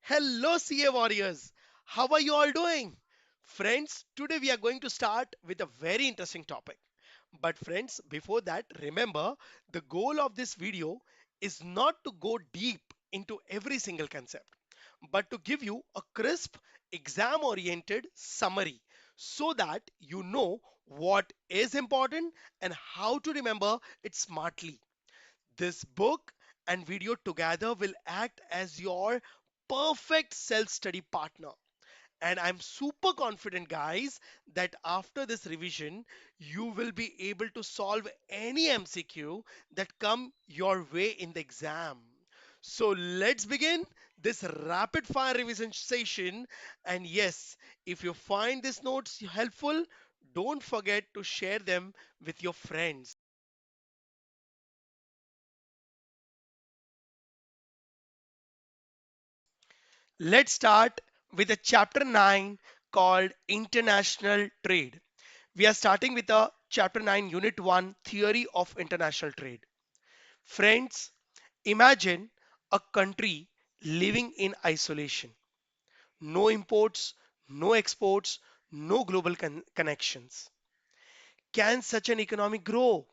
Hello, CA warriors. How are you all doing? Friends, today we are going to start with a very interesting topic. But, friends, before that, remember the goal of this video is not to go deep into every single concept, but to give you a crisp, exam oriented summary so that you know what is important and how to remember it smartly. This book and video together will act as your perfect self study partner. And I'm super confident, guys, that after this revision, you will be able to solve any MCQ that come your way in the exam. So let's begin this rapid fire revision session. And yes, if you find these notes helpful, don't forget to share them with your friends. Let's start with a chapter 9 called International Trade. We are starting with a chapter 9, unit 1, Theory of International Trade. Friends, imagine a country living in isolation. No imports, no exports, no global connections. Can such an economy grow?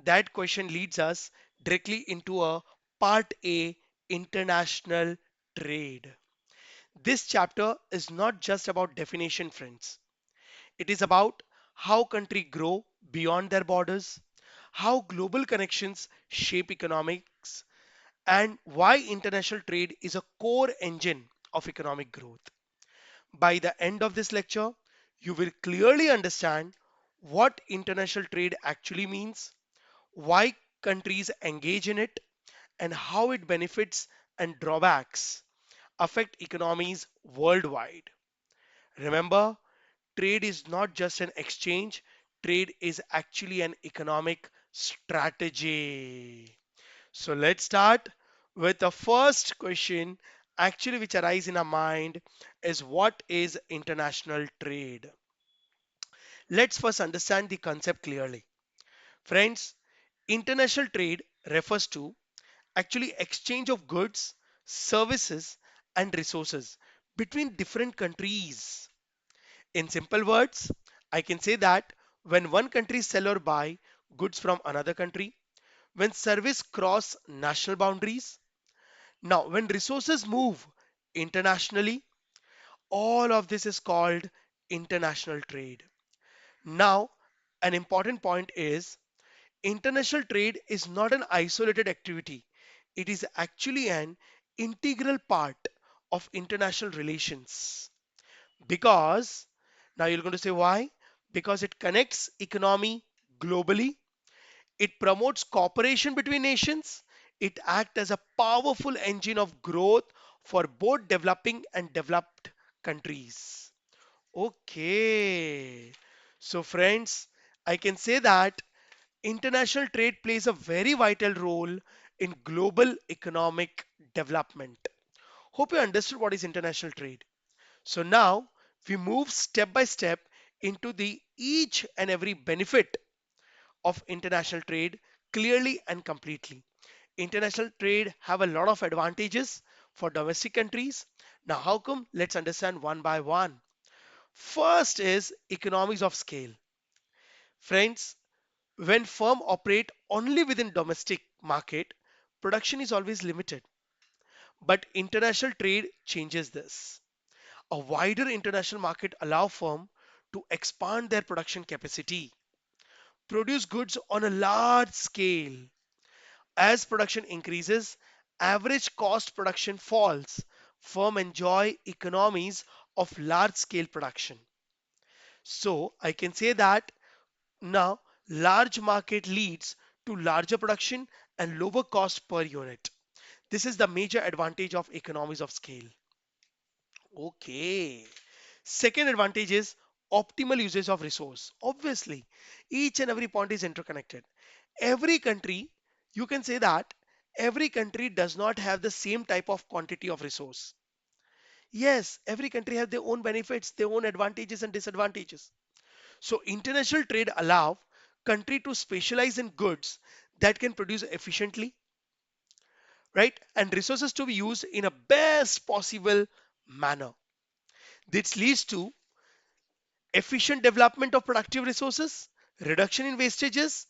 That question leads us directly into a part A, international trade. This chapter is not just about definition, friends. It is about how countries grow beyond their borders, how global connections shape economics, and why international trade is a core engine of economic growth. By the end of this lecture, you will clearly understand what international trade actually means, why countries engage in it, and how it benefits and drawbacks affect economies worldwide. Remember, trade is not just an exchange, trade is actually an economic strategy. So let's start with the first question actually which arises in our mind is what is international trade? Let's first understand the concept clearly. Friends, international trade refers to actually exchange of goods, services and resources between different countries. In simple words, I can say that when one country sell or buy goods from another country, when service cross national boundaries, now when resources move internationally, all of this is called international trade. Now, an important point is international trade is not an isolated activity. It is actually an integral part of international relations. Because now you're going to say why? Because it connects economy globally, it promotes cooperation between nations, it acts as a powerful engine of growth for both developing and developed countries. Okay. So friends, I can say that international trade plays a very vital role in global economic development. Hope you understood what is international trade. So now we move step by step into the each and every benefit of international trade clearly and completely. International trade have a lot of advantages for domestic countries. Now how come? Let's understand one by one. First is economies of scale. Friends, when firm operate only within domestic market, production is always limited. But international trade changes this. A wider international market allow firm to expand their production capacity, produce goods on a large scale. As production increases, average cost production falls. Firm enjoy economies of large scale production. So I can say that now large market leads to larger production and lower cost per unit. This is the major advantage of economies of scale. Okay. Second advantage is optimal usage of resource. Obviously, each and every point is interconnected. Every country, you can say that every country does not have the same type of quantity of resource. Yes, every country has their own benefits, their own advantages and disadvantages. So international trade allow country to specialize in goods that can produce efficiently, right? And resources to be used in a best possible manner. This leads to efficient development of productive resources, reduction in wastages,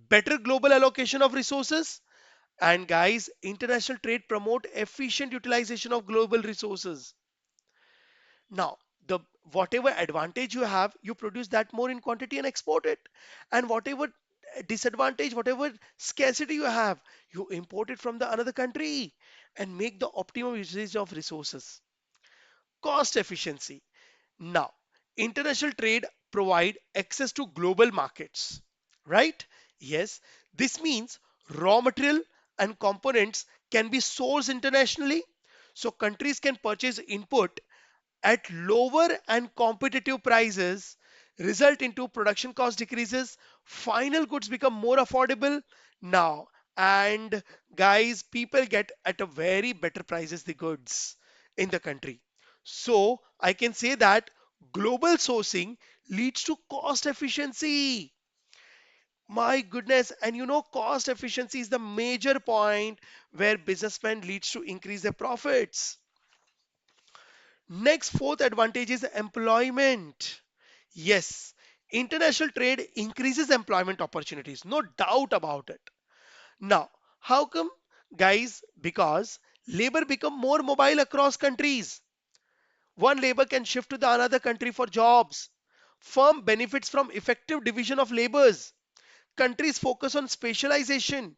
better global allocation of resources, and guys, international trade promote efficient utilization of global resources. Now, the whatever advantage you have, you produce that more in quantity and export it. And whatever disadvantage, whatever scarcity you have, you import it from the another country and make the optimum usage of resources. Cost efficiency. Now, international trade provide access to global markets, right? Yes, this means raw material and components can be sourced internationally. So countries can purchase input at lower and competitive prices, result into production cost decreases, final goods become more affordable now, and guys, people get at a very better prices the goods in the country. So I can say that global sourcing leads to cost efficiency. My goodness, and cost efficiency is the major point where businessmen leads to increase their profits. Next, fourth advantage is employment. Yes, international trade increases employment opportunities, no doubt about it. Now, how come, guys? Because labor become more mobile across countries. One labor can shift to the another country for jobs. Firm benefits from effective division of labors. Countries focus on specialization.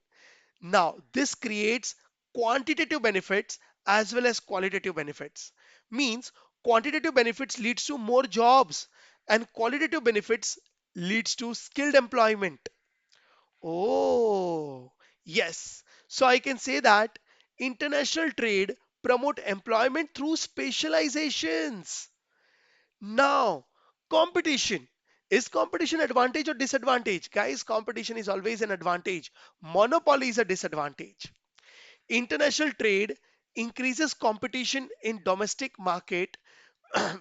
Now, this creates quantitative benefits as well as qualitative benefits. Means quantitative benefits leads to more jobs and qualitative benefits leads to skilled employment. Oh, yes. So I can say that international trade promote employment through specializations. Now, competition. Is competition advantage or disadvantage? Guys, competition is always an advantage. Monopoly is a disadvantage. International trade increases competition in domestic market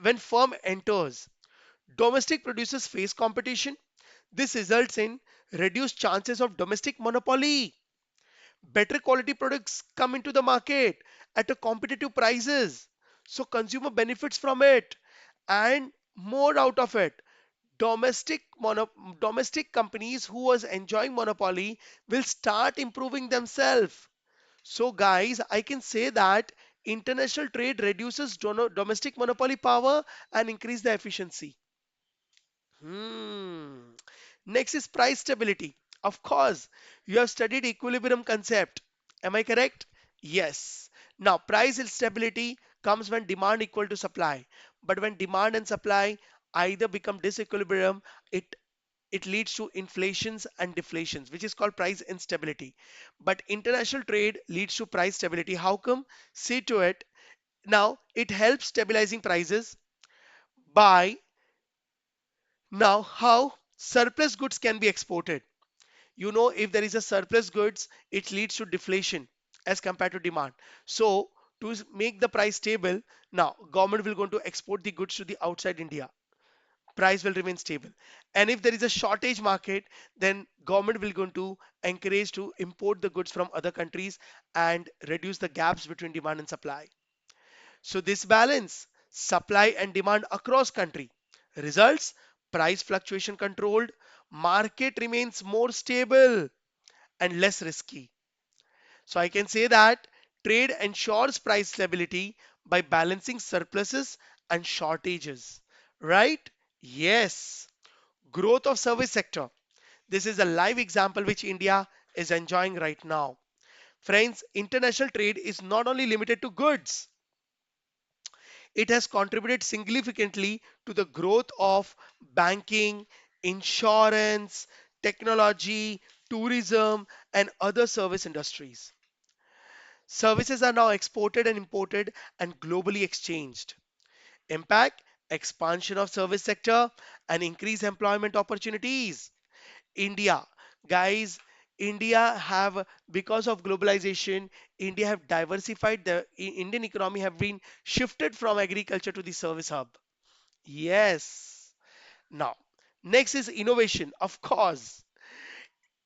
when firm enters. Domestic producers face competition. This results in reduced chances of domestic monopoly. Better quality products come into the market at a competitive prices. So consumer benefits from it and more out of it. Domestic companies who was enjoying monopoly will start improving themselves. So, guys, I can say that international trade reduces domestic monopoly power and increase the efficiency. Hmm. Next is price stability. Of course, you have studied equilibrium concept. Am I correct? Yes. Now, price stability comes when demand equal to supply. But when demand and supply either become disequilibrium, it it leads to inflations and deflations, which is called price instability. But international trade leads to price stability. How come? See to it. Now, it helps stabilizing prices by now how surplus goods can be exported. If there is a surplus goods, it leads to deflation as compared to demand. So, to make the price stable, now government will going to export the goods to the outside India, price will remain stable. And if there is a shortage market, then government will going to encourage to import the goods from other countries and reduce the gaps between demand and supply. So this balance supply and demand across country results price fluctuation controlled, market remains more stable and less risky. So I can say that trade ensures price stability by balancing surpluses and shortages, right? Yes. Growth of service sector. This is a live example which India is enjoying right now. Friends, international trade is not only limited to goods, it has contributed significantly to the growth of banking, insurance, technology, tourism, and other service industries. Services are now exported and imported and globally exchanged. Impact, expansion of service sector and increased employment opportunities. India, guys, India have because of globalization, India have diversified the Indian economy have been shifted from agriculture to the service hub. Yes. Now, next is innovation. Of course,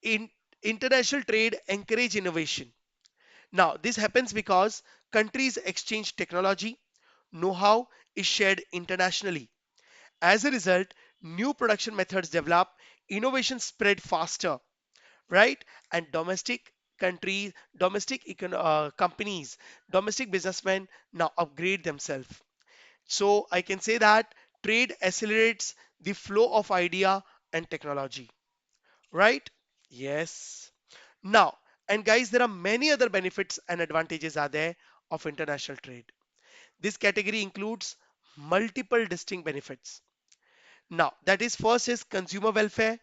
in international trade encourage innovation. Now, this happens because countries exchange technology, know-how is shared internationally. As a result, new production methods develop, innovation spread faster, right? And companies, domestic businessmen now upgrade themselves. So I can say that trade accelerates the flow of idea and technology, right? Yes. Now, and guys, there are many other benefits and advantages are there of international trade. This category includes multiple distinct benefits. Now, that is first is consumer welfare.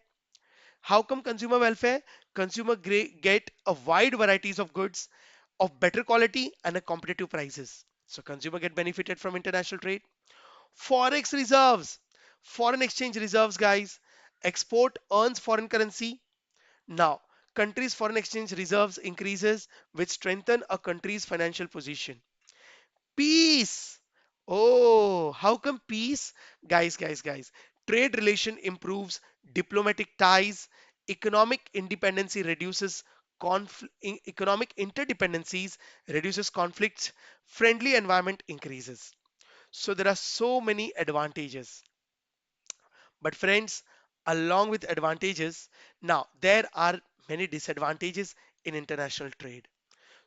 How come consumer welfare? Get a wide varieties of goods of better quality and a competitive prices. So consumer get benefited from international trade. Forex reserves, foreign exchange reserves, guys. Export earns foreign currency. Now, countries' foreign exchange reserves increases, which strengthen a country's financial position. Peace. Oh, how come peace? Guys. Trade relation improves diplomatic ties, economic independency reduces economic interdependencies reduces conflicts, friendly environment increases. So there are so many advantages. But friends, along with advantages, now there are many disadvantages in international trade.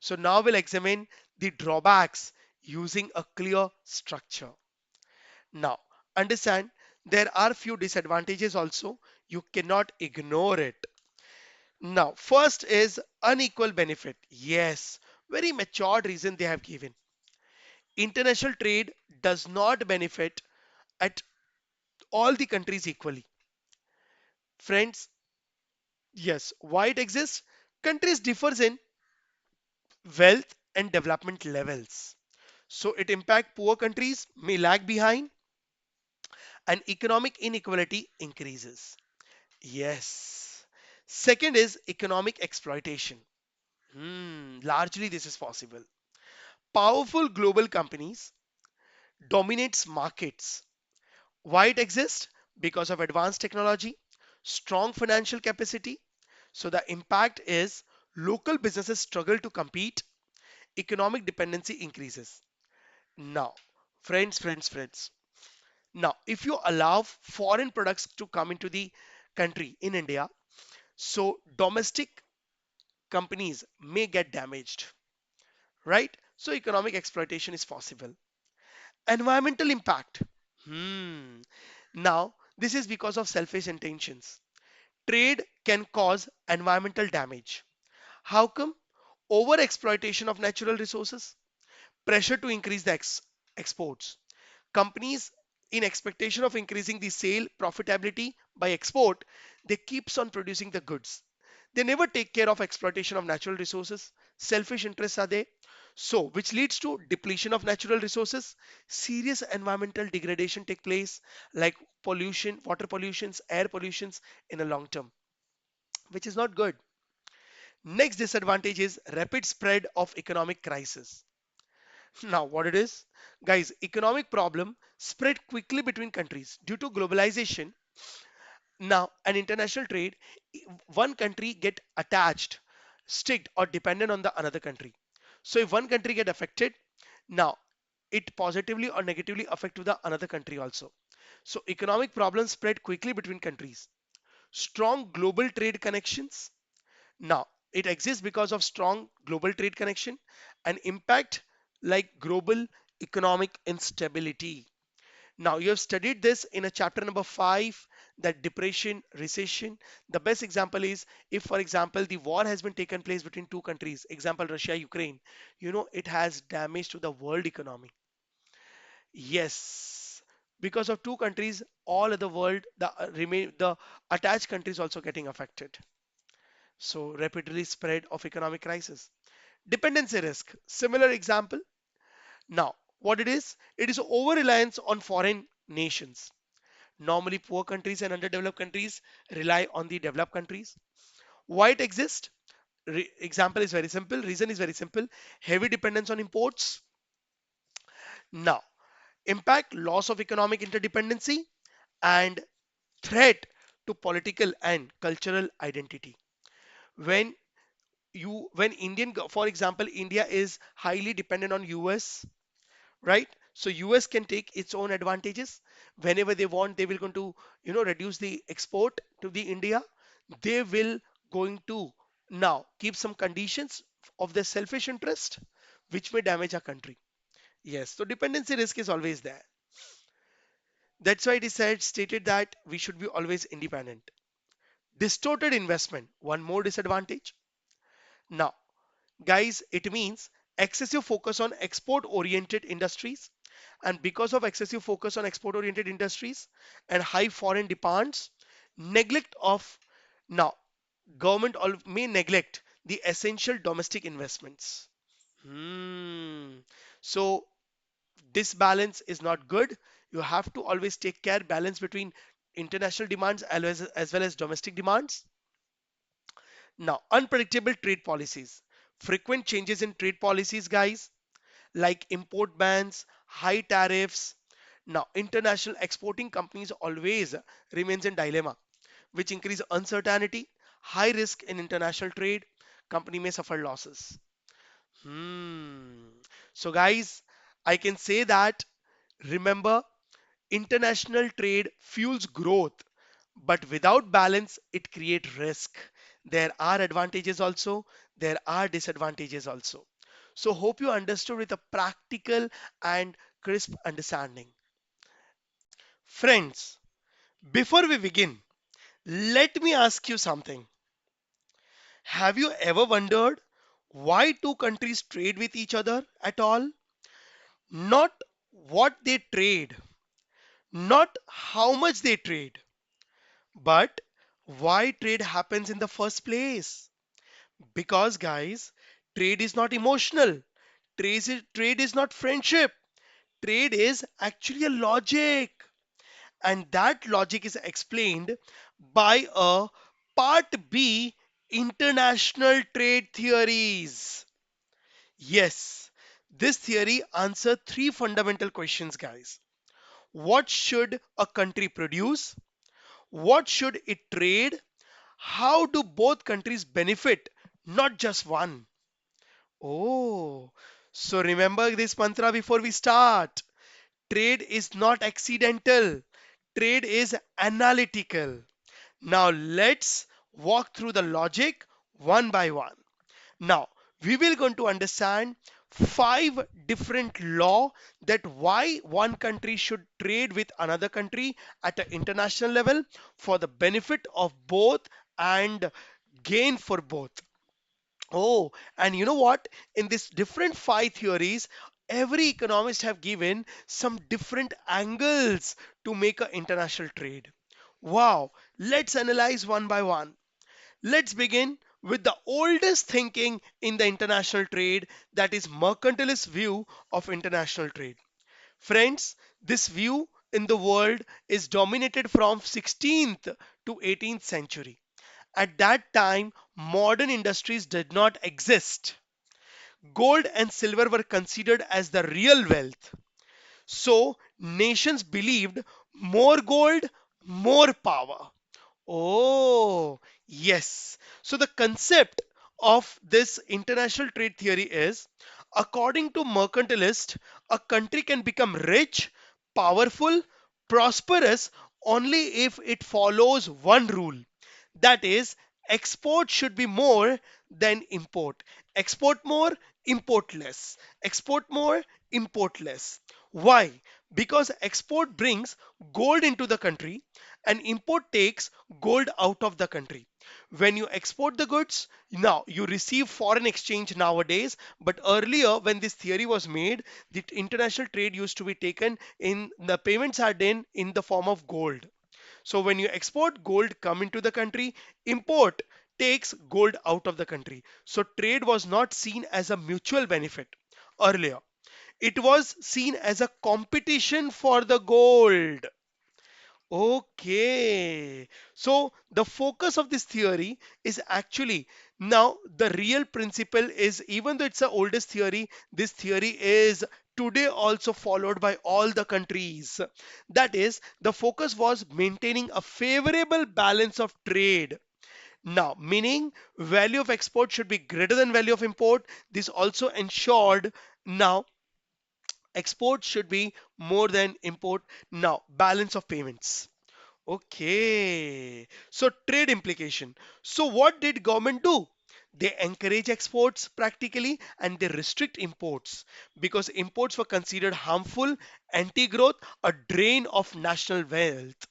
So now we'll examine the drawbacks using a clear structure. Now, understand there are few disadvantages also. You cannot ignore it. Now, first is unequal benefit. Yes, very matured reason they have given. International trade does not benefit at all the countries equally. Friends, yes, why it exists? Countries differs in wealth and development levels. So it impact poor countries may lag behind and economic inequality increases. Yes. Second is economic exploitation. Largely this is possible. Powerful global companies dominates markets. Why it exists? Because of advanced technology, strong financial capacity. So the impact is local businesses struggle to compete, economic dependency increases. Now, friends. Now, if you allow foreign products to come into the country in India, so domestic companies may get damaged, right? So economic exploitation is possible. Environmental impact. Hmm. Now, this is because of selfish intentions. Trade can cause environmental damage. How come? Over exploitation of natural resources, pressure to increase the exports. Companies, in expectation of increasing the sale profitability by export, they keeps on producing the goods. They never take care of exploitation of natural resources. Selfish interests are there. So, which leads to depletion of natural resources, serious environmental degradation take place, like pollution, water pollutions, air pollutions in a long term, which is not good. Next disadvantage is rapid spread of economic crisis. Now, what it is? Guys, economic problem spread quickly between countries due to globalization. Now, an international trade, one country get attached, strict or dependent on the another country. So if one country get affected, now it positively or negatively affect to the another country also. So economic problems spread quickly between countries. Strong global trade connections. Now, it exists because of strong global trade connection and impact like global economic instability. Now, you have studied this in a chapter number 5, that depression, recession. The best example is if, for example, the war has been taken place between two countries, example Russia, Ukraine, it has damage to the world economy. Yes, because of two countries, all of the world, the attached countries also getting affected. So rapidly spread of economic crisis. Dependency risk, similar example. Now, what it is? It is over reliance on foreign nations. Normally, poor countries and underdeveloped countries rely on the developed countries. Why it exists? Example is very simple. Reason is very simple. Heavy dependence on imports. Now, impact loss of economic interdependency and threat to political and cultural identity. When you when for example, India is highly dependent on US, right? So US can take its own advantages whenever they want. They will going to reduce the export to the India. They will going to now keep some conditions of their selfish interest, which may damage our country. Yes, so dependency risk is always there. That's why it is stated that we should be always independent. Distorted investment, one more disadvantage. Now, guys, it means excessive focus on export oriented industries. And because of excessive focus on export oriented industries and high foreign demands, neglect of now government may neglect the essential domestic investments. Hmm. So this balance is not good. You have to always take care balance between international demands as well as domestic demands. Now, unpredictable trade policies. Frequent changes in trade policies, guys, like import bans, high tariffs. Now, international exporting companies always remains in dilemma, which increase uncertainty, high risk in international trade. Company may suffer losses. Hmm. So, guys, I can say that remember, international trade fuels growth, but without balance, it creates risk. There are advantages also, there are disadvantages also. So, hope you understood with a practical and crisp understanding. Friends, before we begin, let me ask you something. Have you ever wondered why two countries trade with each other at all? Not what they trade, not how much they trade, but why trade happens in the first place? Because, guys, trade is not emotional. Trade is not friendship. Trade is actually a logic. And that logic is explained by a part B international trade theories. Yes, this theory answers three fundamental questions, guys. What should a country produce? What should it trade? How do both countries benefit, not just one? Oh, so remember this mantra before we start. Trade is not accidental, trade is analytical. Now let's walk through the logic one by one. Now, we will going to understand five different law that why one country should trade with another country at an international level for the benefit of both and gain for both. Oh, and you know what? In this different five theories, every economist have given some different angles to make an international trade. Wow, let's analyze one by one. Let's begin with the oldest thinking in the international trade, that is mercantilist view of international trade. Friends, this view in the world is dominated from 16th to 18th century. At that time, modern industries did not exist. Gold and silver were considered as the real wealth. So, nations believed more gold, more power. Oh, yes. So the concept of this international trade theory is, according to mercantilist, a country can become rich, powerful, prosperous only if it follows one rule. That is, export should be more than import. Export more, import less. Export more, import less. Why? Because export brings gold into the country and import takes gold out of the country. When you export the goods, now you receive foreign exchange nowadays, but earlier when this theory was made, the international trade used to be taken in the payments are done in the form of gold. So when you export gold come into the country, import takes gold out of the country. So trade was not seen as a mutual benefit earlier. It was seen as a competition for the gold. Okay. So the focus of this theory is actually now the real principle is, even though it's the oldest theory, this theory is today also followed by all the countries. That is, the focus was maintaining a favorable balance of trade. Now, meaning value of export should be greater than value of import. This also ensured now export should be more than import. Now, balance of payments. Okay, so trade implication. So what did government do? They encourage exports practically and they restrict imports because imports were considered harmful, anti-growth, a drain of national wealth.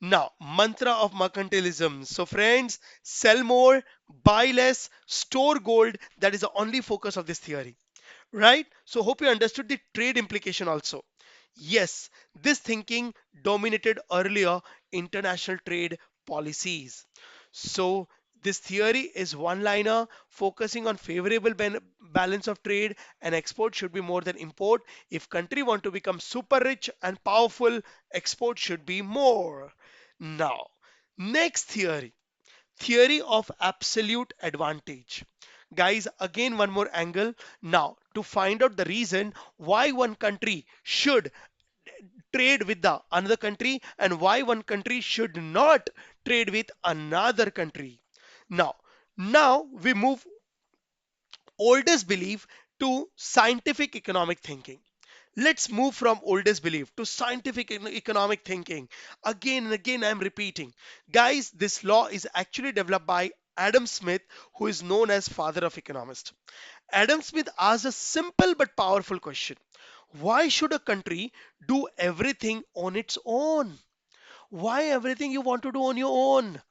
Now, mantra of mercantilism. So friends, sell more, buy less, store gold. That is the only focus of this theory, right? So hope you understood the trade implication also. Yes, this thinking dominated earlier international trade policies. So this theory is one liner focusing on favorable balance of trade, and export should be more than import. If country want to become super rich and powerful, export should be more. Now, next theory, theory of absolute advantage. Guys, again one more angle. Now, to find out the reason why one country should trade with the another country and why one country should not trade with another country. Now, now we move oldest belief to scientific economic thinking. Let's move from oldest belief to scientific economic thinking. Again and again, I'm repeating. Guys, this law is actually developed by Adam Smith, who is known as father of economists. Adam Smith asked a simple but powerful question. Why should a country do everything on its own? Why everything you want to do on your own?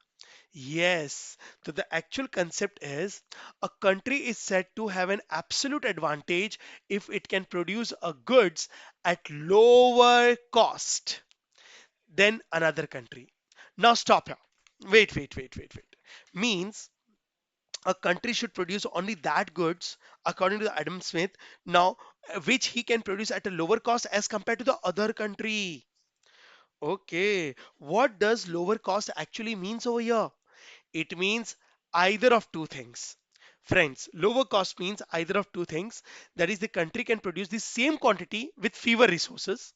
Yes, so the actual concept is a country is said to have an absolute advantage if it can produce a goods at lower cost than another country. Now stop here. Wait. Means a country should produce only that goods according to Adam Smith now which he can produce at a lower cost as compared to the other country. Okay, what does lower cost actually means over here? It means either of two things. Friends, lower cost means either of two things. That is, the country can produce the same quantity with fewer resources,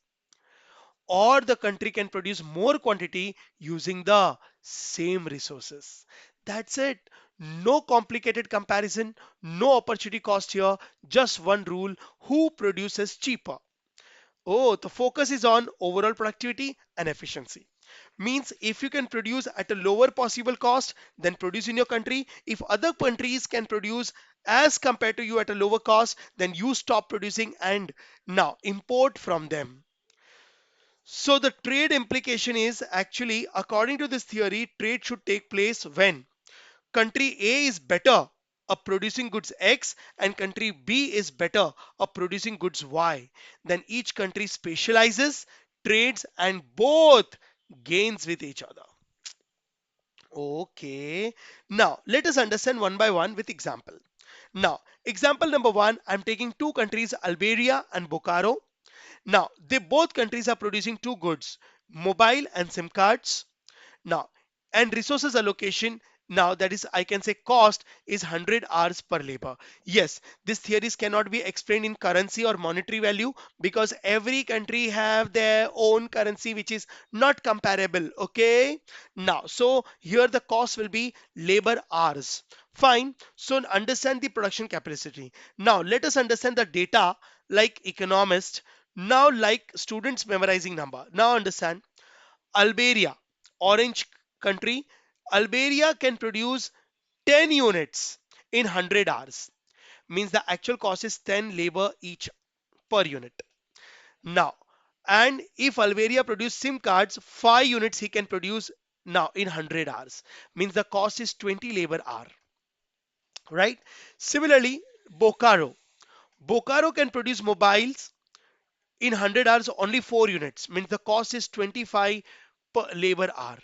or the country can produce more quantity using the same resources. That's it. No complicated comparison, no opportunity cost here, just one rule, who produces cheaper. Oh, the focus is on overall productivity and efficiency. Means if you can produce at a lower possible cost, then produce in your country. If other countries can produce as compared to you at a lower cost, then you stop producing and now import from them. So the trade implication is actually, according to this theory, trade should take place when country A is better of producing goods X and country B is better of producing goods Y. Then each country specializes, trades, and both gains with each other. Okay. Now let us understand one by one with example. Now, example number one, I'm taking two countries, Albania and Bokaro. Now, they both countries are producing two goods, mobile and SIM cards. Now, and resources allocation, now that is, I can say cost is 100 hours per labor. Yes, this theories cannot be explained in currency or monetary value because every country have their own currency which is not comparable. Okay. Now, so here the cost will be labor hours. Fine. So understand the production capacity. Now let us understand the data like economist. Now like students memorizing number. Now understand Albania, orange country, Albania can produce 10 units in 100 hours. Means the actual cost is 10 labor each per unit. Now, and if Albania produce SIM cards, 5 units he can produce now in 100 hours. Means the cost is 20 labor hour, right? Similarly, Bokaro. Bokaro can produce mobiles in 100 hours only 4 units. Means the cost is 25 per labor hour.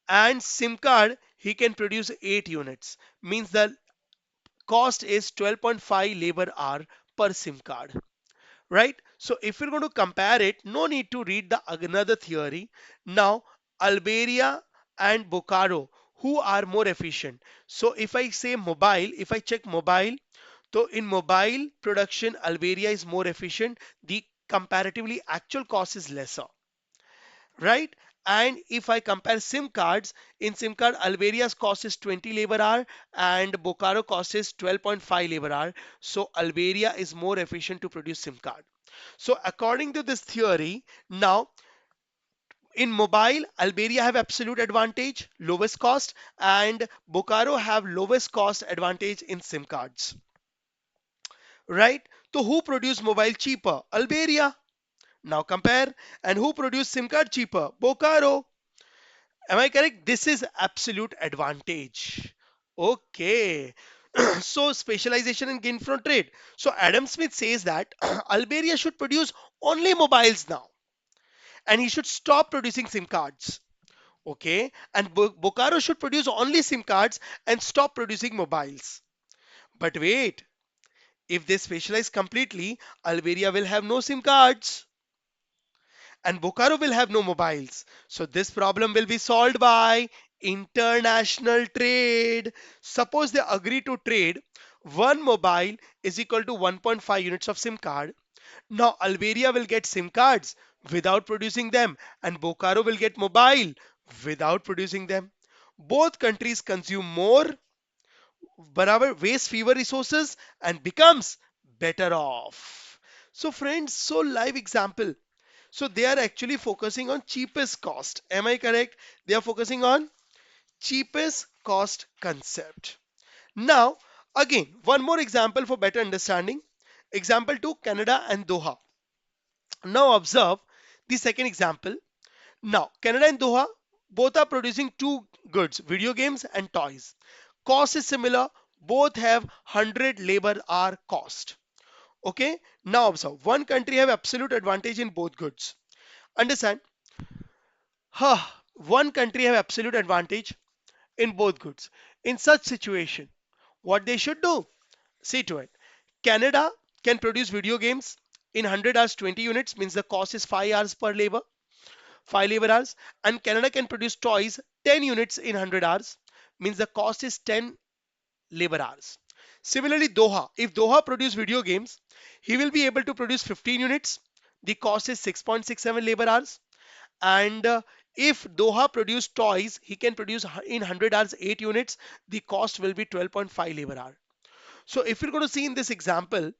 And SIM card he can produce 8 units, means the cost is 12.5 labor hour per SIM card, right? So if you're going to compare it, no need to read the another theory. Now Albania and Bokaro, who are more efficient? So if I say mobile, if I check mobile, so in mobile production Albania is more efficient, the comparatively actual cost is lesser, right? And if I compare SIM cards, in SIM card, Alberia's cost is 20 labor hour and Bocaro cost is 12.5 labor hour. So Alberia is more efficient to produce SIM card. So according to this theory, now in mobile, Alberia have absolute advantage, lowest cost, and Bocaro have lowest cost advantage in SIM cards. Right? So who produce mobile cheaper? Alberia. Now compare. And who produce SIM card cheaper? Bocaro. Am I correct? This is absolute advantage. Okay. So specialization and gain from trade. So Adam Smith says that Alberia should produce only mobiles now, and he should stop producing SIM cards. Okay. And Bocaro should produce only SIM cards and stop producing mobiles. But wait, if they specialize completely, Alberia will have no SIM cards and Bokaro will have no mobiles. So this problem will be solved by international trade. Suppose they agree to trade one mobile is equal to 1.5 units of SIM card. Now Alberia will get SIM cards without producing them and Bokaro will get mobile without producing them. Both countries consume more, barabar waste fewer resources and becomes better off. So friends, so live example. So they are actually focusing on cheapest cost. Am I correct? They are focusing on cheapest cost concept. Now, again, one more example for better understanding. Example 2, Canada and Doha. Now observe the second example. Now, Canada and Doha both are producing two goods, video games and toys. Cost is similar. Both have 100 labor hour cost. Okay. Now observe, one country have absolute advantage in both goods. Understand? Huh, one country have absolute advantage in both goods. In such situation, what they should do? See to it. Canada can produce video games in 100 hours 20 units means the cost is 5 hours per labor, 5 labor hours, and Canada can produce toys 10 units in 100 hours means the cost is 10 labor hours. Similarly, Doha, if Doha produce video games, he will be able to produce 15 units. The cost is 6.67 labor hours. And if Doha produce toys, he can produce in 100 hours 8 units. The cost will be 12.5 labor hour. So if you're going to see in this example,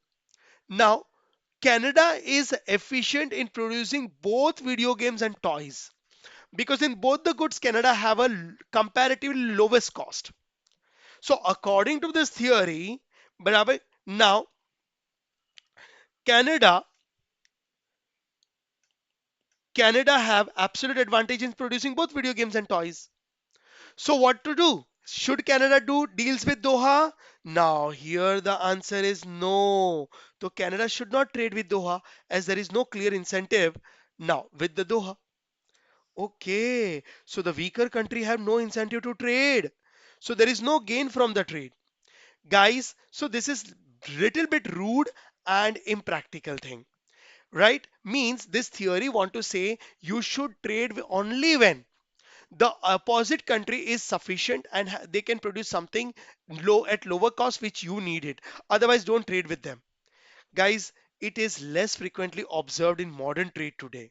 now Canada is efficient in producing both video games and toys because in both the goods, Canada have a comparatively lowest cost. So according to this theory, बराबर, now Canada Canada have absolute advantage in producing both video games and toys. So what to do? Should Canada do deals with Doha? Now here the answer is no. So Canada should not trade with Doha as there is no clear incentive now with the Doha. Okay, so the weaker country have no incentive to trade. So there is no gain from the trade. Guys, so this is little bit rude and impractical thing, right? Means this theory want to say you should trade only when the opposite country is sufficient and they can produce something low at lower cost which you need it. Otherwise, don't trade with them. Guys, it is less frequently observed in modern trade today.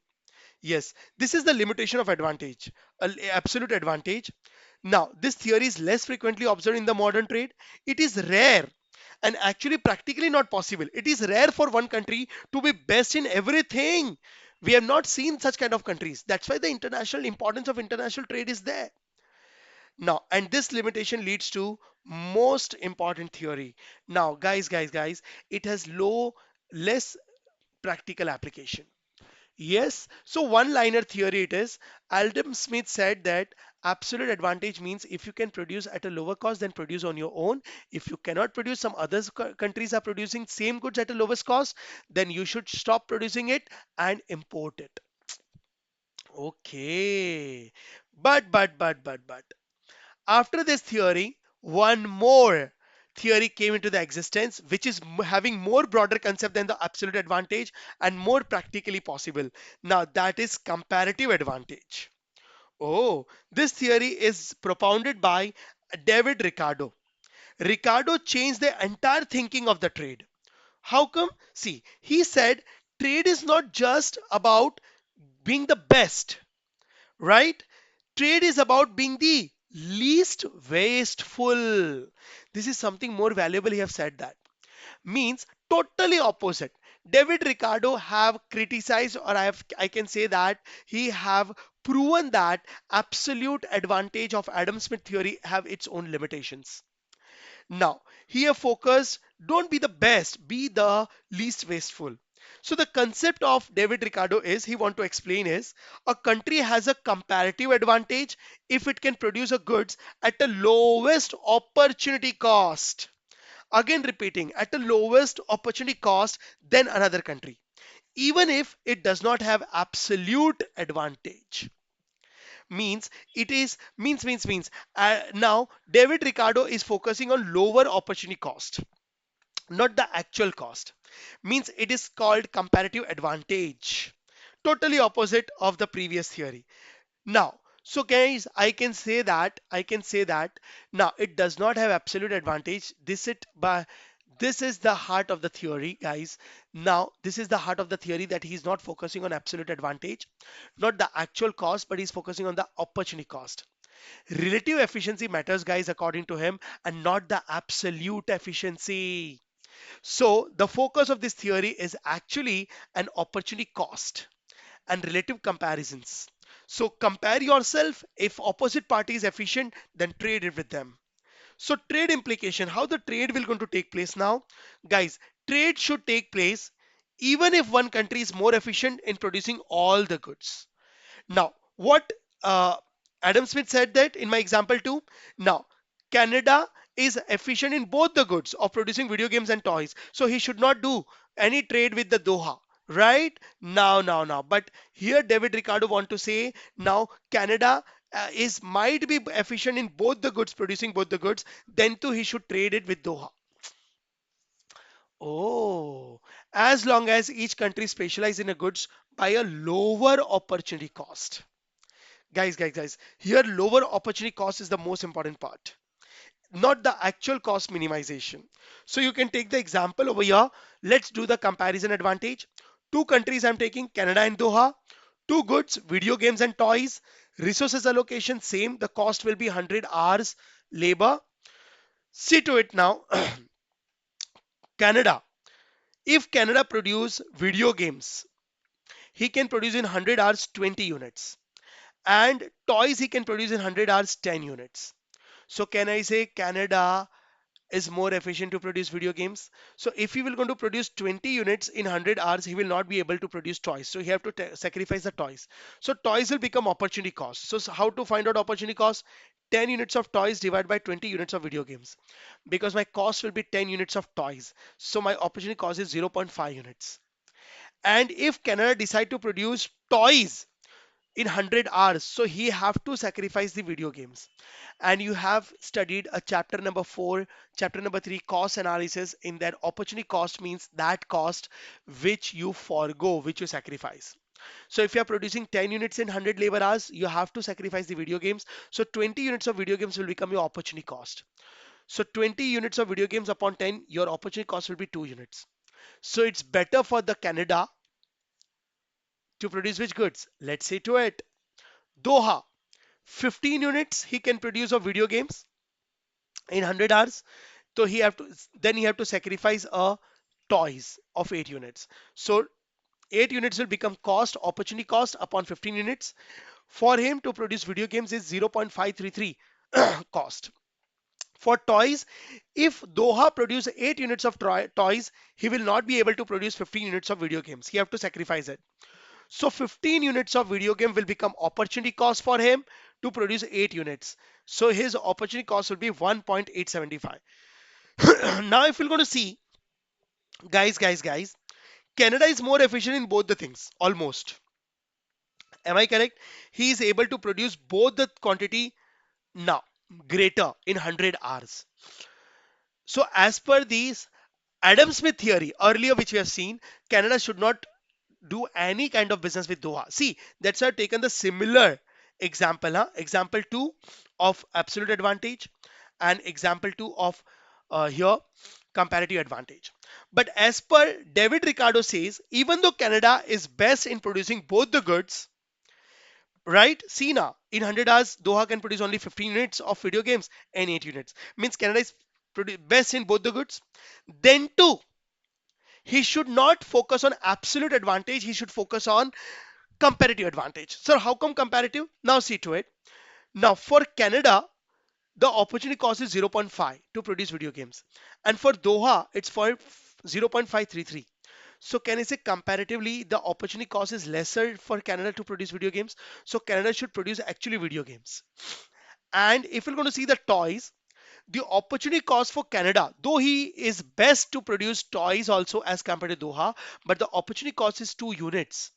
Yes, this is the limitation of advantage, absolute advantage. Now, this theory is less frequently observed in the modern trade. It is rare and actually practically not possible. It is rare for one country to be best in everything. We have not seen such kind of countries. That's why the international importance of international trade is there. Now, and this limitation leads to most important theory. Now, guys, it has less practical application. Yes, so one-liner theory it is. Adam Smith said that absolute advantage means if you can produce at a lower cost, then produce on your own. If you cannot produce, some other countries are producing same goods at a lowest cost, then you should stop producing it and import it. Okay. But. After this theory, one more theory came into the existence, which is having more broader concept than the absolute advantage and more practically possible. Now that is comparative advantage. Oh, this theory is propounded by David Ricardo. Ricardo changed the entire thinking of the trade. How come? See, he said trade is not just about being the best, right? Trade is about being the least wasteful. This is something more valuable. He have said that. Means totally opposite. David Ricardo have criticized, or I can say that he have proven that absolute advantage of Adam Smith theory have its own limitations. Now, here focus, don't be the best, be the least wasteful. So the concept of David Ricardo is, he want to explain is, a country has a comparative advantage if it can produce a goods at the lowest opportunity cost. Again repeating, at the lowest opportunity cost than another country, even if it does not have absolute advantage. Means it is means now David Ricardo is focusing on lower opportunity cost, not the actual cost. Means it is called comparative advantage, totally opposite of the previous theory. Now, so guys, I can say that now it does not have absolute advantage. This is the heart of the theory, guys. Now, this is the heart of the theory, that he's not focusing on absolute advantage, not the actual cost, but he's focusing on the opportunity cost. Relative efficiency matters, guys, according to him, and not the absolute efficiency. So the focus of this theory is actually an opportunity cost and relative comparisons. So compare yourself. If opposite party is efficient, then trade it with them. So trade implication, how the trade will going to take place now? Guys, trade should take place even if one country is more efficient in producing all the goods. Now, what Adam Smith said that in my example too. Now, Canada is efficient in both the goods of producing video games and toys, so he should not do any trade with the Doha. Right now. But here, David Ricardo want to say now Canada is might be efficient in both the goods, producing both the goods. Then too, he should trade it with Doha. Oh, as long as each country specialize in a goods by a lower opportunity cost. Guys, here lower opportunity cost is the most important part, not the actual cost minimization. So you can take the example over here. Let's do the comparison advantage. Two countries I'm taking, Canada and Doha. Two goods, video games and toys. Resources allocation same. The cost will be 100 hours labor. See to it now. Canada. If Canada produce video games, he can produce in 100 hours 20 units. And toys he can produce in 100 hours 10 units. So can I say Canada is more efficient to produce video games? So if he will going to produce 20 units in 100 hours, he will not be able to produce toys. So he have to sacrifice the toys. So toys will become opportunity cost. So how to find out opportunity cost? 10 units of toys divided by 20 units of video games. Because my cost will be 10 units of toys. So my opportunity cost is zero point 0.5 units. And if Canada decide to produce toys in 100 hours, so he have to sacrifice the video games. And you have studied a chapter number 4, chapter number 3, cost analysis. In that, opportunity cost means that cost which you forego, which you sacrifice. So if you are producing 10 units in 100 labor hours, you have to sacrifice the video games. So 20 units of video games will become your opportunity cost. So 20 units of video games upon 10, your opportunity cost will be 2 units. So it's better for the Canada to produce which goods? Let's say to it. Doha, 15 units he can produce of video games in 100 hours. So he have to sacrifice a toys of 8 units. So 8 units will become cost, opportunity cost upon 15 units. For him to produce video games is 0.533 cost. For toys, if Doha produce 8 units of toys, he will not be able to produce 15 units of video games. He have to sacrifice it. So 15 units of video game will become opportunity cost for him to produce 8 units. So his opportunity cost will be 1.875. Now if we're going to see, guys, Canada is more efficient in both the things, almost. Am I correct? He is able to produce both the quantity now, greater in 100 hours. So as per these Adam Smith theory, earlier which we have seen, Canada should not do any kind of business with Doha. See, that's why I've taken the similar example, huh? Example 2 of absolute advantage and example 2 of here comparative advantage. But as per David Ricardo says, even though Canada is best in producing both the goods, right? See now, in 100 hours, Doha can produce only 15 units of video games and 8 units. Means Canada is best in both the goods. Then too, he should not focus on absolute advantage. He should focus on comparative advantage. So how come comparative? Now see to it. Now for Canada, the opportunity cost is zero point 0.5 to produce video games. And for Doha, it's for 0.533. So can I say comparatively, the opportunity cost is lesser for Canada to produce video games. So Canada should produce actually video games. And if we're going to see the toys, the opportunity cost for Canada, though he is best to produce toys also as compared to Doha, but the opportunity cost is 2 units.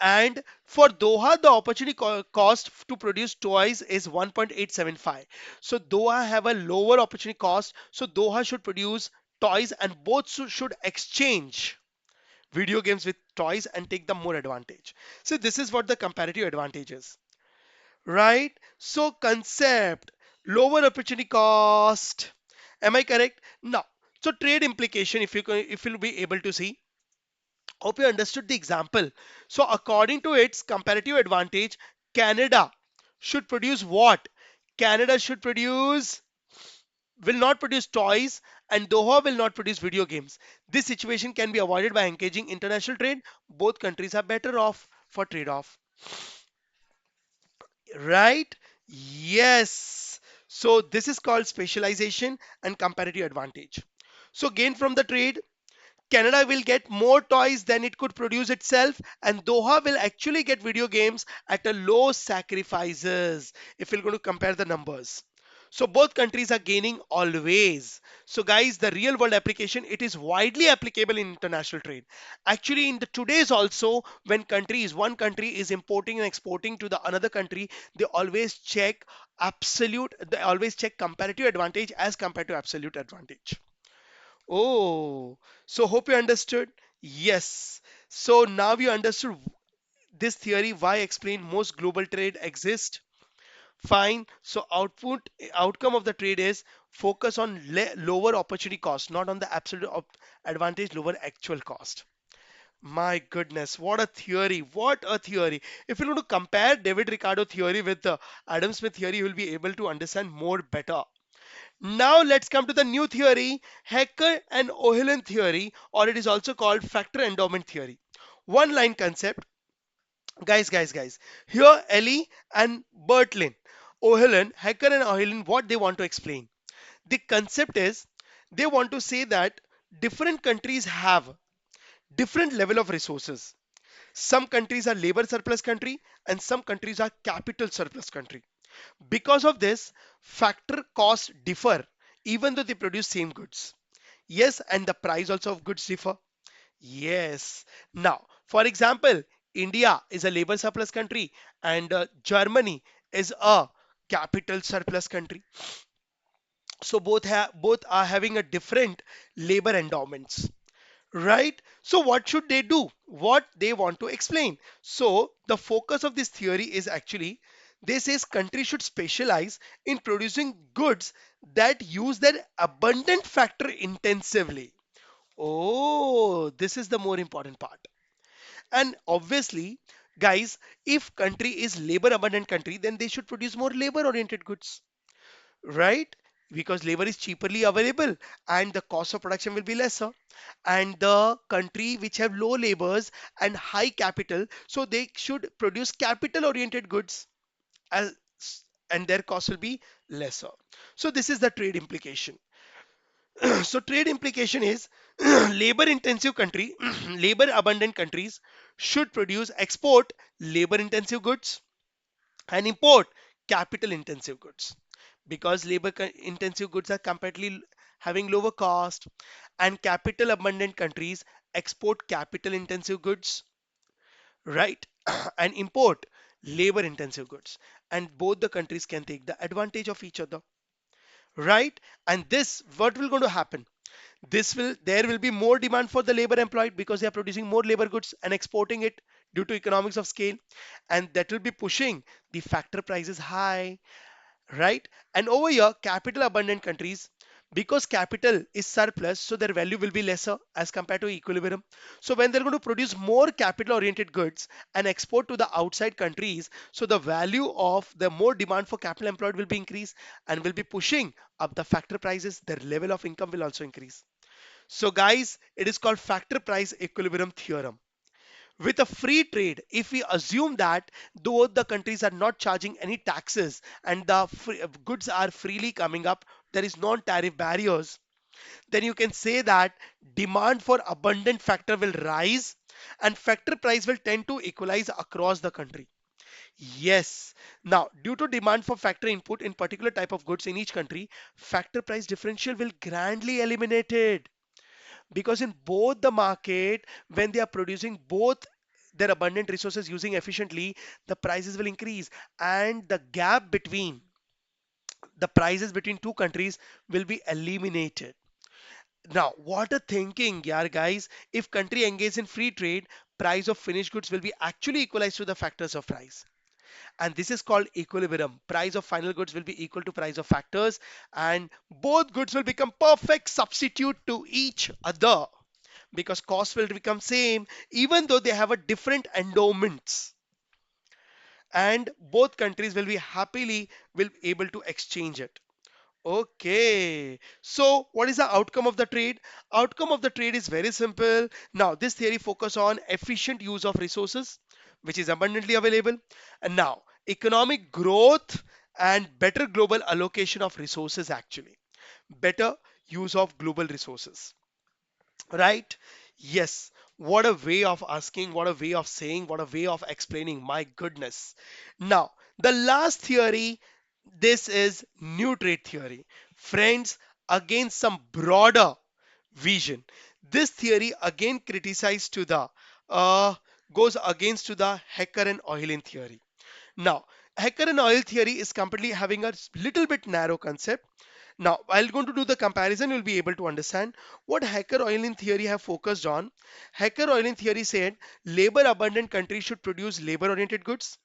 And for Doha, the opportunity cost to produce toys is 1.875. So Doha have a lower opportunity cost. So Doha should produce toys and both should exchange video games with toys and take the more advantage. So this is what the comparative advantage is, right? So concept, lower opportunity cost. Am I correct? Now, so trade implication, if you'll be able to see, hope you understood the example. So according to its comparative advantage, Canada should produce what? Canada should produce will not produce toys and Doha will not produce video games. This situation can be avoided by engaging international trade. Both countries are better off for trade off. Right? Yes. So this is called specialization and comparative advantage. So gain from the trade, Canada will get more toys than it could produce itself, and Doha will actually get video games at a low sacrifices if we're going to compare the numbers. So both countries are gaining always. So guys, the real world application, it is widely applicable in international trade. Actually, in the today's also, when one country is importing and exporting to the another country, they always check comparative advantage as compared to absolute advantage. Oh, so hope you understood. Yes. So now you understood this theory, why explain most global trade exist. Fine. So outcome of the trade is focus on lower opportunity cost, not on the absolute advantage, lower actual cost. My goodness, what a theory! What a theory! If you want to compare David Ricardo theory with the Adam Smith theory, you will be able to understand more better. Now let's come to the new theory, Hacker and O'Halloran theory, or it is also called factor endowment theory. One line concept. Guys. Here Ellie and Bertlin, O'Halloran, Hacker and O'Halloran, what they want to explain. The concept is they want to say that different countries have different level of resources. Some countries are labor surplus country and some countries are capital surplus country. Because of this, factor costs differ even though they produce same goods. Yes, and the price also of goods differ. Yes. Now, for example, India is a labor surplus country and Germany is a capital surplus country. So both are having a different labor endowments. Right? So what should they do? What they want to explain. So the focus of this theory is actually they says countries should specialize in producing goods that use their abundant factor intensively. Oh, this is the more important part. And obviously, guys, if country is labor abundant country, then they should produce more labor oriented goods, right? Because labor is cheaperly available and the cost of production will be lesser. And the country which have low labors and high capital, so they should produce capital oriented goods as and their cost will be lesser. So this is the trade implication. So trade implication is labor intensive country, labor abundant countries should produce export labor intensive goods and import capital intensive goods because intensive goods are comparatively having lower cost and capital abundant countries export capital intensive goods, right? And import labor intensive goods, and both the countries can take the advantage of each other, right? And this what will going to happen, there will be more demand for the labor employed because they are producing more labor goods and exporting it due to economics of scale, and that will be pushing the factor prices high, right? And over here, capital abundant countries, Because capital is surplus, so their value will be lesser as compared to equilibrium. So when they're going to produce more capital oriented goods and export to the outside countries, so the value of the more demand for capital employed will be increased and will be pushing up the factor prices. Their level of income will also increase. So guys, it is called factor price equilibrium theorem. With a free trade, if we assume that though the countries are not charging any taxes and the goods are freely coming up, there is non-tariff barriers, then you can say that demand for abundant factor will rise and factor price will tend to equalize across the country. Yes. Now, due to demand for factor input in particular type of goods in each country, factor price differential will grandly eliminated because in both the market, when they are producing both their abundant resources using efficiently, the prices will increase and the gap between the prices between two countries will be eliminated. Now, what a thinking, yeah, guys. If country engage in free trade, price of finished goods will be actually equalized to the factors of price. And this is called equilibrium. Price of final goods will be equal to price of factors, and both goods will become perfect substitute to each other because cost will become same even though they have a different endowments, and both countries will be happily will able to exchange it. Okay, so what is the outcome of the trade? Outcome of the trade is very simple. Now, this theory focus on efficient use of resources, which is abundantly available. And now, economic growth and better global allocation of resources actually. Better use of global resources. Right? Yes. What a way of asking, what a way of saying, what a way of explaining. My goodness. Now, the last theory, this is new trade theory. Friends, again, some broader vision. This theory again criticized to the uh, goes against to the Hecker and Oilin theory. Now, Hecker and oil theory is completely having a little bit narrow concept. Now, while going to do the comparison, you'll be able to understand what Hacker Oilin theory have focused on. Hacker Oilin theory said labor abundant countries should produce labor oriented goods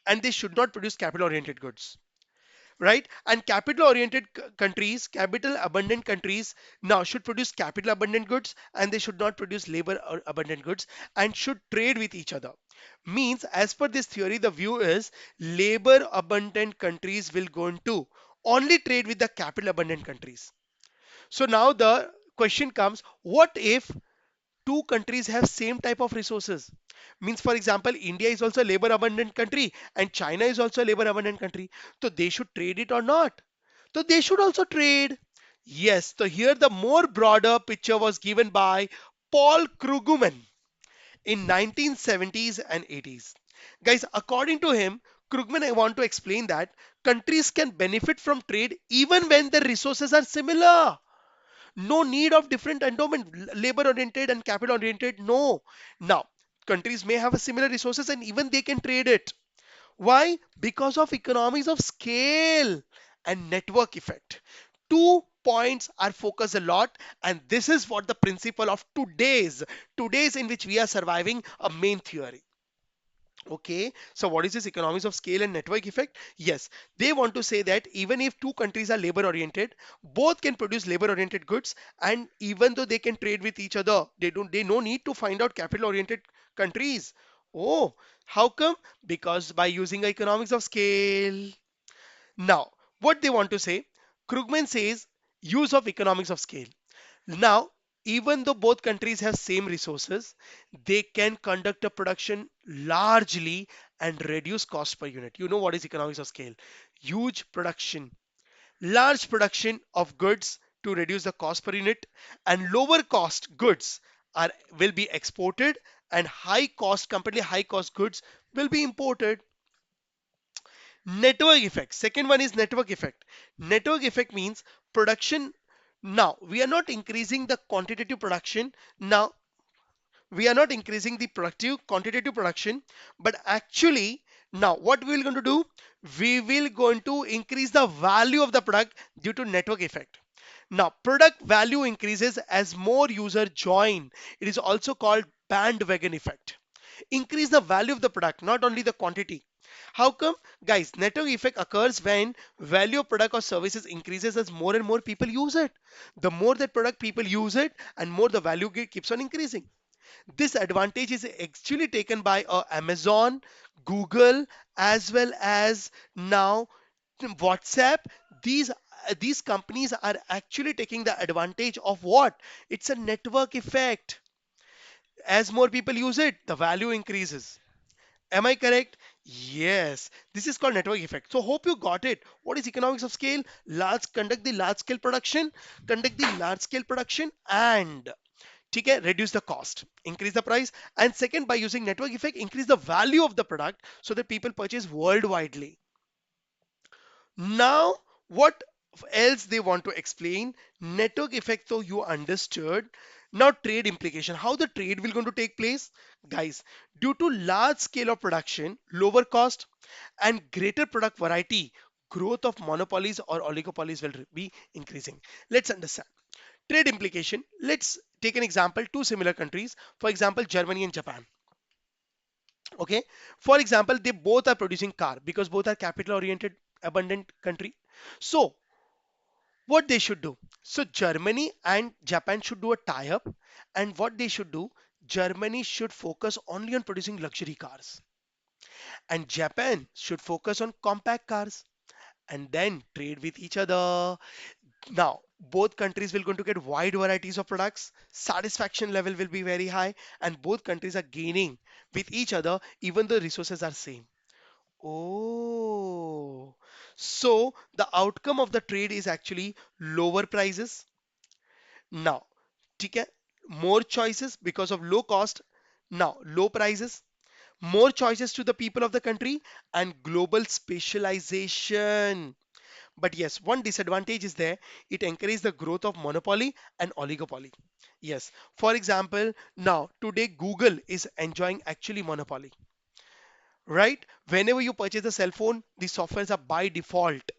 and they should not produce capital oriented goods, right? And capital oriented countries, capital abundant countries now should produce capital abundant goods and they should not produce labor abundant goods and should trade with each other. Means as per this theory, the view is labor abundant countries will go into only trade with the capital abundant countries. So now the question comes, what if two countries have same type of resources? Means for example, India is also a labor abundant country and China is also a labor abundant country. So they should trade it or not? So they should also trade. Yes, so here the more broader picture was given by Paul Krugman in 1970s and 80s. Guys, according to him, Krugman, I want to explain that countries can benefit from trade even when the resources are similar. No need of different endowment, labor oriented and capital oriented. No. Now, countries may have a similar resources and even they can trade it. Why? Because of economies of scale and network effect. 2 points are focused a lot, and this is what the principle of today's in which we are surviving a main theory. Okay, so what is this economies of scale and network effect? Yes, they want to say that even if two countries are labor oriented, both can produce labor oriented goods, and even though they can trade with each other, they no need to find out capital oriented countries. Oh, how come? Because by using economics of scale. Now, what they want to say, Krugman says use of economics of scale. Now, even though both countries have same resources, they can conduct a production largely and reduce cost per unit. You know what is economics of scale? Huge production, large production of goods to reduce the cost per unit, and lower cost goods are will be exported and high cost, completely high cost goods will be imported. Network effect. Second one is network effect. Network effect means production. Now, we are not increasing the quantitative production. Now, we are not increasing the productive quantitative production, but actually, now what we will going to do? We will going to increase the value of the product due to network effect. Now, product value increases as more user join. It is also called bandwagon effect. Increase the value of the product, not only the quantity. How come? Guys, network effect occurs when value of product or services increases as more and more people use it. The more that product people use it, and more the value keeps on increasing. This advantage is actually taken by Amazon, Google, as well as now WhatsApp. These companies are actually taking the advantage of what? It's a network effect. As more people use it, the value increases. Am I correct? Yes. This is called network effect. So hope you got it. What is economics of scale? Conduct the large scale production and ठीक है, reduce the cost, increase the price, and second, by using network effect, increase the value of the product so that people purchase worldwidely. Now, what else they want to explain? Network effect, so you understood. Now, trade implication, how the trade will going to take place? Guys, due to large scale of production, lower cost, and greater product variety, growth of monopolies or oligopolies will be increasing. Let's understand. Trade implication. Let's take an example, two similar countries. For example, Germany and Japan. Okay. For example, they both are producing car because both are capital oriented, abundant country. So what they should do? So Germany and Japan should do a tie-up, and what they should do? Germany should focus only on producing luxury cars, and Japan should focus on compact cars, and then trade with each other. Now, both countries will going to get wide varieties of products. Satisfaction level will be very high, and both countries are gaining with each other, even though resources are same. Oh, so the outcome of the trade is actually lower prices. Now, ठीक है, more choices because of low cost. Now, low prices, more choices to the people of the country, and global specialization. But yes, one disadvantage is there. It encourages the growth of monopoly and oligopoly. Yes. For example, now today Google is enjoying actually monopoly, right? Whenever you purchase a cell phone, the softwares are by default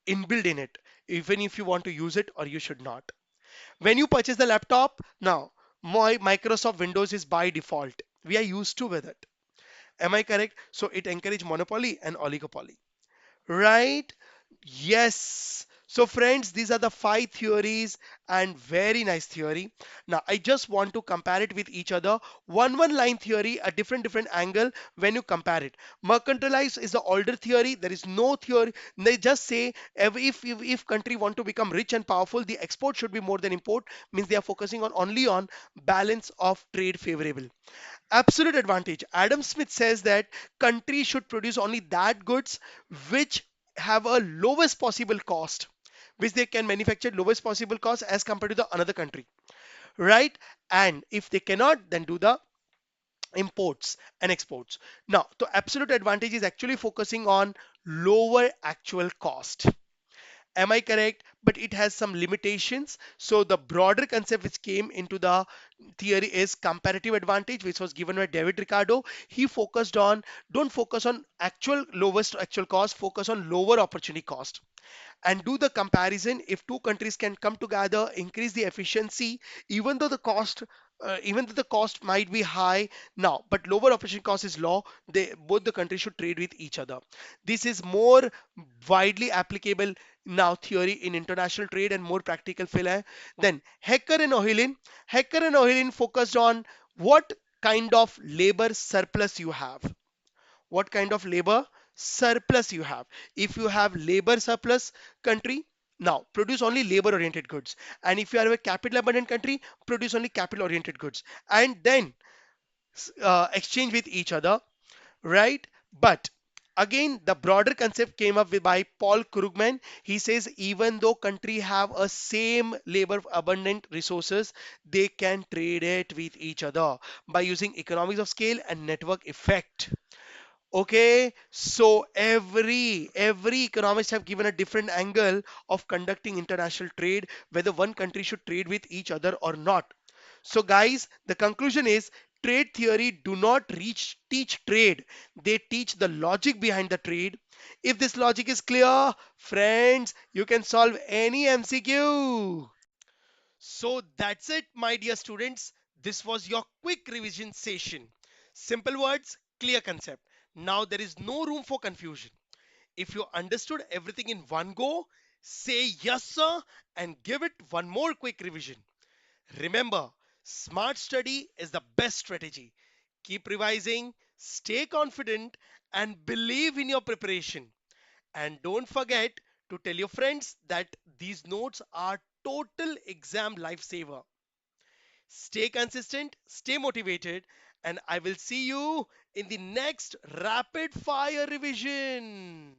inbuilt in it, even if you want to use it or you should not. When you purchase the laptop, now Microsoft Windows is by default. We are used to with it. Am I correct? So it encourages monopoly and oligopoly. Right? Yes. So friends, these are the five theories and very nice theory. Now, I just want to compare it with each other. One line theory, a different angle when you compare it. Mercantilize is the older theory. There is no theory. They just say if country want to become rich and powerful, the export should be more than import. Means they are focusing on only on balance of trade favorable. Absolute advantage. Adam Smith says that countries should produce only that goods which have a lowest possible cost, which they can manufacture lowest possible cost as compared to the another country, right? And if they cannot, then do the imports and exports. Now, the absolute advantage is actually focusing on lower actual cost. Am I correct? But it has some limitations. So the broader concept which came into the theory is comparative advantage, which was given by David Ricardo. He focused on, don't focus on actual lowest actual cost, focus on lower opportunity cost, and do the comparison. If two countries can come together, increase the efficiency, even though the cost even though the cost might be high now, but lower opportunity cost is low, they both the countries should trade with each other. This is more widely applicable now theory in international trade and more practical feel. Then Hecker and Ohilin focused on what kind of labor surplus you have. What kind of labor surplus you have? If you have labor surplus country, now produce only labor oriented goods, and if you are a capital abundant country, produce only capital oriented goods, and then exchange with each other, right? But again, the broader concept came up with by Paul Krugman. He says even though country have a same labor abundant resources, they can trade it with each other by using economies of scale and network effect. Okay, so every economist have given a different angle of conducting international trade, whether one country should trade with each other or not. So guys, the conclusion is trade theory do not teach trade. They teach the logic behind the trade. If this logic is clear, friends, you can solve any MCQ. So that's it, my dear students. This was your quick revision session. Simple words, clear concept. Now there is no room for confusion. If you understood everything in one go, say yes, sir, and give it one more quick revision. Remember, smart study is the best strategy. Keep revising, stay confident, and believe in your preparation. And don't forget to tell your friends that these notes are total exam lifesaver. Stay consistent, stay motivated, and I will see you in the next rapid fire revision.